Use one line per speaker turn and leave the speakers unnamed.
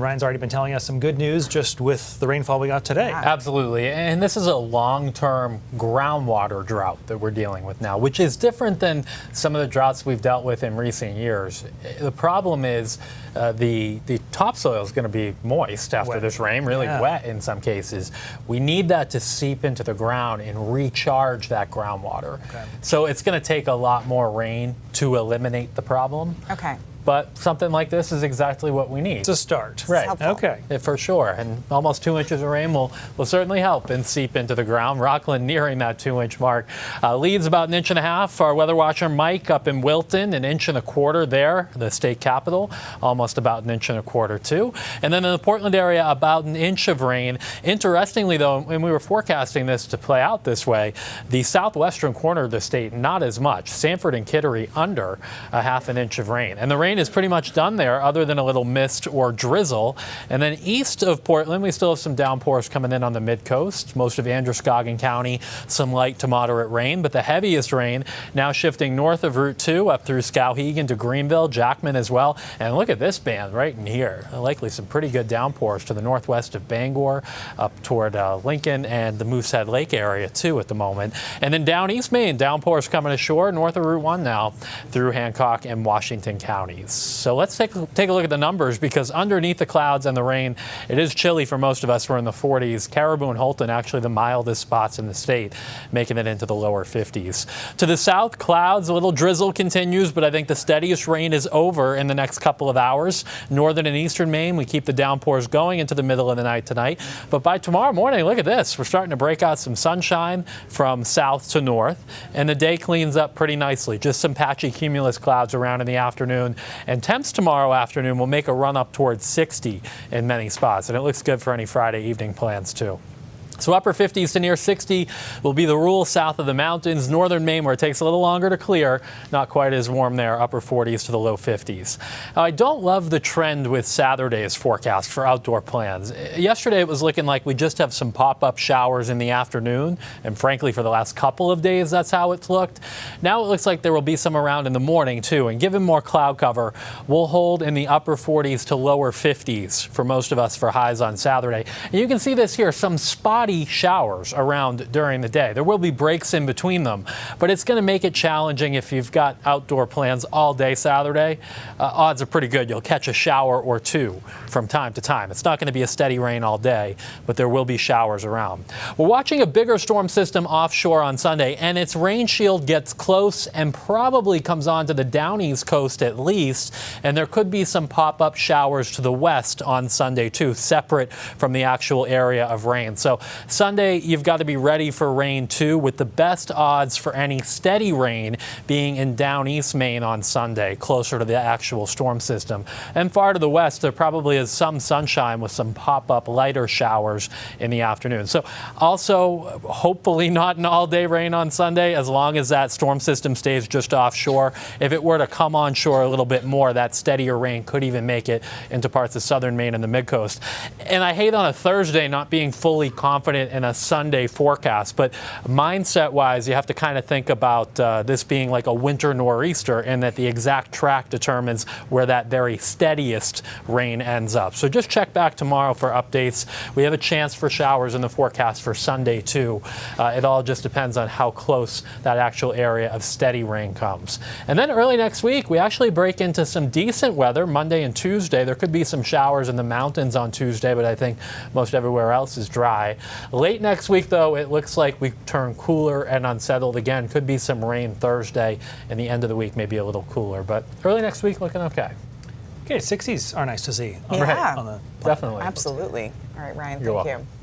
And Ryan's already been telling us some good news just with the rainfall we got today.
Absolutely. And this is a long-term groundwater drought that we're dealing with now, which is different than some of the droughts we've dealt with in recent years. The problem is the topsoil is going to be moist after this rain, really wet in some cases. We need that to seep into the ground and recharge that groundwater. So it's going to take a lot more rain to eliminate the problem. But something like this is exactly what we need.
It's a start.
Right.
Okay.
For sure. And almost 2 inches of rain will certainly help and seep into the ground. Rockland nearing that 2-inch mark. Leads about 1.5 inches. Our weather watcher Mike up in Wilton, 1.25 inches there, the state capital, almost about 1.25 inches too. And then in the Portland area, about 1 inch of rain. Interestingly, though, when we were forecasting this to play out this way, the southwestern corner of the state, not as much. Sanford and Kittery under 0.5 inch of rain. And the rain is pretty much done there other than a little mist or drizzle. And then east of Portland, we still have some downpours coming in on the mid-coast. Most of Androscoggin County, some light to moderate rain, but the heaviest rain now shifting north of Route 2 up through Skowhegan to Greenville, Jackman as well. And look at this band right in here. Likely some pretty good downpours to the northwest of Bangor, up toward Lincoln and the Moosehead Lake area too at the moment. And then down East Maine, downpours coming ashore north of Route 1 now through Hancock and Washington counties. So let's take a look at the numbers, because underneath the clouds and the rain, it is chilly for most of us. We're in the 40s. Caribou and Holton, actually the mildest spots in the state, making it into the lower 50s. To the south, clouds, a little drizzle continues, but I think the steadiest rain is over in the next couple of hours. Northern and eastern Maine, we keep the downpours going into the middle of the night tonight. But by tomorrow morning, look at this. We're starting to break out some sunshine from south to north, and the day cleans up pretty nicely. Just some patchy cumulus clouds around in the afternoon. And temps tomorrow afternoon will make a run up towards 60 in many spots. And it looks good for any Friday evening plans too. So upper 50s to near 60 will be the rule south of the mountains. Northern Maine, where it takes a little longer to clear, not quite as warm there, upper 40s to the low 50s. Now, I don't love the trend with Saturday's forecast for outdoor plans. Yesterday it was looking like we just have some pop-up showers in the afternoon, and frankly for the last couple of days that's how it's looked. Now it looks like there will be some around in the morning too, and given more cloud cover, we'll hold in the upper 40s to lower 50s for most of us for highs on Saturday. And you can see this here, some spotty showers around during the day. There will be breaks in between them, but it's going to make it challenging if you've got outdoor plans all day Saturday. Odds are pretty good you'll catch a shower or two from time to time. It's not going to be a steady rain all day, but there will be showers around. We're watching a bigger storm system offshore on Sunday, and its rain shield gets close and probably comes onto the down east coast at least, and there could be some pop-up showers to the west on Sunday too, separate from the actual area of rain. So Sunday, you've got to be ready for rain too, with the best odds for any steady rain being in down east Maine on Sunday, closer to the actual storm system. And far to the west, there probably is some sunshine with some pop-up lighter showers in the afternoon. So also, hopefully not an all-day rain on Sunday, as long as that storm system stays just offshore. If it were to come onshore a little bit more, that steadier rain could even make it into parts of southern Maine and the mid-coast. And I hate on a Thursday not being fully confident in a Sunday forecast, but mindset-wise, you have to kind of think about this being like a winter nor'easter, and that the exact track determines where that very steadiest rain ends up. So just check back tomorrow for updates. We have a chance for showers in the forecast for Sunday too. It all just depends on how close that actual area of steady rain comes. And then early next week, we actually break into some decent weather Monday and Tuesday. There could be some showers in the mountains on Tuesday, but I think most everywhere else is dry. Late next week, though, it looks like we turn cooler and unsettled again. Could be some rain Thursday, and the end of the week maybe a little cooler. But early next week looking okay.
Okay, 60s are nice to see.
Yeah.
On the
Definitely.
Absolutely. All right, Ryan,
You're
thank
welcome.
you.